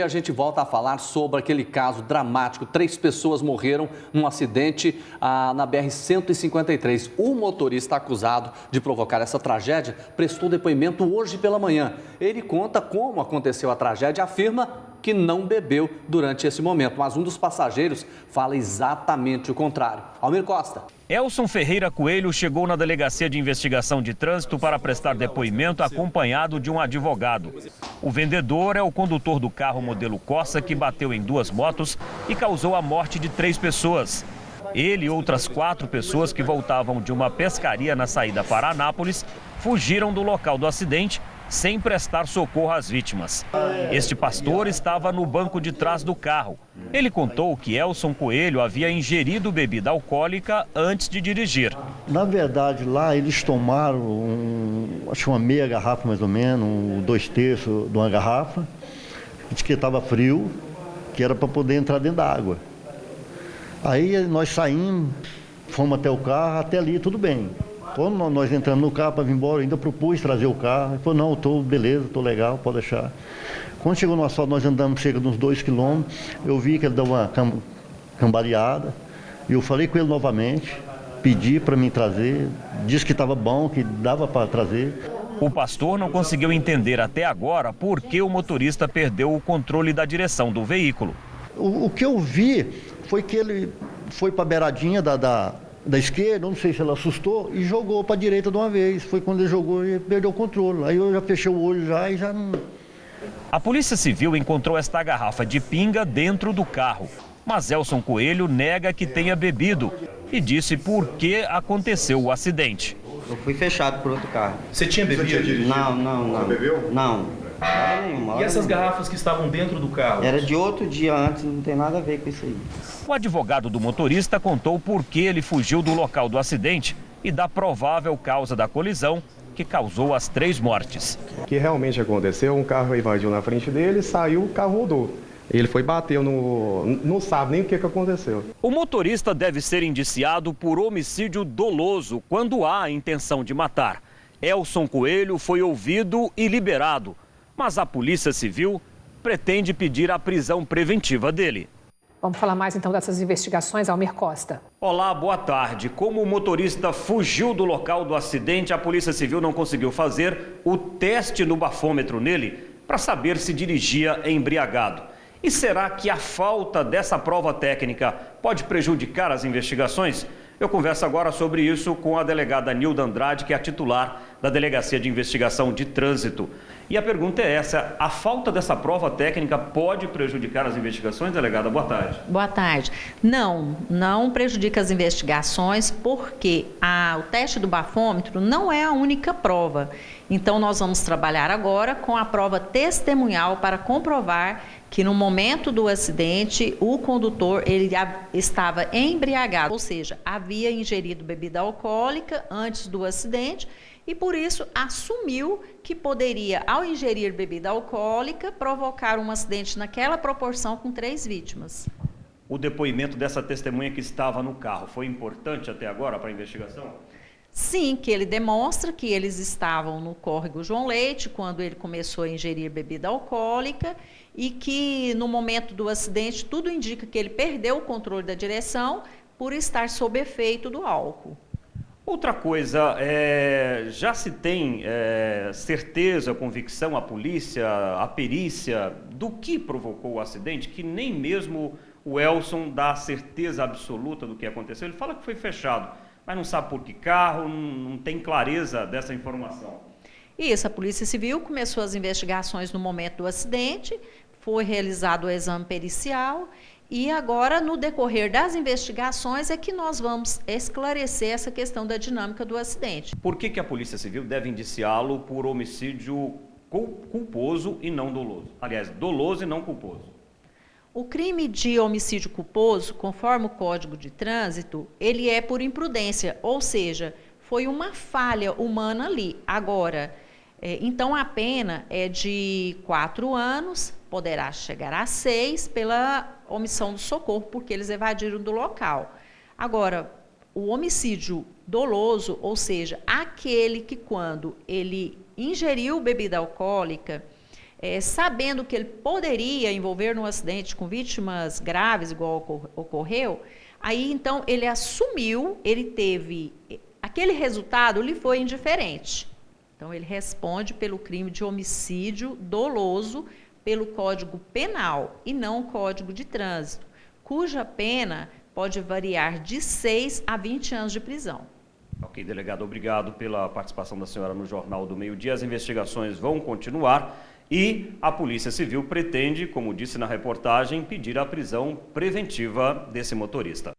A gente volta a falar sobre aquele caso dramático. 3 pessoas morreram num acidente na BR-153. O motorista acusado de provocar essa tragédia prestou depoimento hoje pela manhã. Ele conta como aconteceu a tragédia e afirma que não bebeu durante esse momento. Mas um dos passageiros fala exatamente o contrário. Almir Costa. Elson Ferreira Coelho chegou na Delegacia de Investigação de Trânsito para prestar depoimento acompanhado de um advogado. O vendedor é o condutor do carro modelo Corsa que bateu em 2 motos e causou a morte de 3 pessoas. Ele e outras 4 pessoas que voltavam de uma pescaria na saída para Anápolis fugiram do local do acidente sem prestar socorro às vítimas. Este pastor estava no banco de trás do carro. Ele contou que Elson Coelho havia ingerido bebida alcoólica antes de dirigir. Na verdade, lá eles tomaram, acho que uma meia garrafa mais ou menos, 2/3 de uma garrafa, que estava frio, que era para poder entrar dentro da água. Aí nós saímos, fomos até o carro, até ali tudo bem. Quando nós entramos no carro para vir embora, eu ainda propus trazer o carro. Ele falou, não, beleza, estou legal, pode deixar. Quando chegou no asfalto, nós andamos cerca de uns 2 quilômetros, eu vi que ele deu uma cambaleada, e eu falei com ele novamente, pedi para me trazer, disse que estava bom, que dava para trazer. O pastor não conseguiu entender até agora por que o motorista perdeu o controle da direção do veículo. O que eu vi foi que ele foi para a beiradinha da esquerda, não sei se ela assustou, e jogou para a direita de uma vez. Foi quando ele jogou e perdeu o controle. Aí eu já fechei o olho e já não... A Polícia Civil encontrou esta garrafa de pinga dentro do carro. Mas Elson Coelho nega que tenha bebido e disse por que aconteceu o acidente. Eu fui fechado por outro carro. Você tinha bebido? Não. Você bebeu? Não. E essas garrafas que estavam dentro do carro? Era de outro dia antes, não tem nada a ver com isso aí. O advogado do motorista contou por que ele fugiu do local do acidente e da provável causa da colisão que causou as 3 mortes. O que realmente aconteceu, um carro invadiu na frente dele, saiu, o carro rodou. Ele foi bateu não sabe nem o que aconteceu. O motorista deve ser indiciado por homicídio doloso quando há a intenção de matar. Elson Coelho foi ouvido e liberado, mas a Polícia Civil pretende pedir a prisão preventiva dele. Vamos falar mais então dessas investigações, Almir Costa. Olá, boa tarde. Como o motorista fugiu do local do acidente, a Polícia Civil não conseguiu fazer o teste no bafômetro nele para saber se dirigia embriagado. E será que a falta dessa prova técnica pode prejudicar as investigações? Eu converso agora sobre isso com a delegada Nilda Andrade, que é a titular da Delegacia de Investigação de Trânsito. E a pergunta é essa, a falta dessa prova técnica pode prejudicar as investigações, delegada? Boa tarde. Boa tarde. Não prejudica as investigações porque o teste do bafômetro não é a única prova. Então, nós vamos trabalhar agora com a prova testemunhal para comprovar que no momento do acidente o condutor ele estava embriagado, ou seja, havia ingerido bebida alcoólica antes do acidente e por isso assumiu que poderia, ao ingerir bebida alcoólica, provocar um acidente naquela proporção com 3 vítimas. O depoimento dessa testemunha que estava no carro foi importante até agora para a investigação? Sim, que ele demonstra que eles estavam no córrego João Leite quando ele começou a ingerir bebida alcoólica e que no momento do acidente tudo indica que ele perdeu o controle da direção por estar sob efeito do álcool. Outra coisa, já se tem certeza, convicção, a polícia, a perícia do que provocou o acidente, que nem mesmo o Elson dá certeza absoluta do que aconteceu. Ele fala que foi fechado, mas não sabe por que carro, não tem clareza dessa informação. Isso, a Polícia Civil começou as investigações no momento do acidente, foi realizado o exame pericial e agora, no decorrer das investigações, é que nós vamos esclarecer essa questão da dinâmica do acidente. Por que a Polícia Civil deve indiciá-lo por homicídio culposo e não doloso? Aliás, doloso e não culposo. O crime de homicídio culposo, conforme o Código de Trânsito, ele é por imprudência, ou seja, foi uma falha humana ali. Agora, então a pena é de 4 anos, poderá chegar a 6 pela omissão do socorro, porque eles evadiram do local. Agora, o homicídio doloso, ou seja, aquele que quando ele ingeriu bebida alcoólica, sabendo que ele poderia envolver num acidente com vítimas graves, igual ocorreu, aí então ele assumiu, ele teve, aquele resultado lhe foi indiferente. Então ele responde pelo crime de homicídio doloso pelo Código Penal e não o Código de Trânsito, cuja pena pode variar de 6 a 20 anos de prisão. Ok, delegado, obrigado pela participação da senhora no Jornal do Meio-Dia. As investigações vão continuar e a Polícia Civil pretende, como disse na reportagem, pedir a prisão preventiva desse motorista.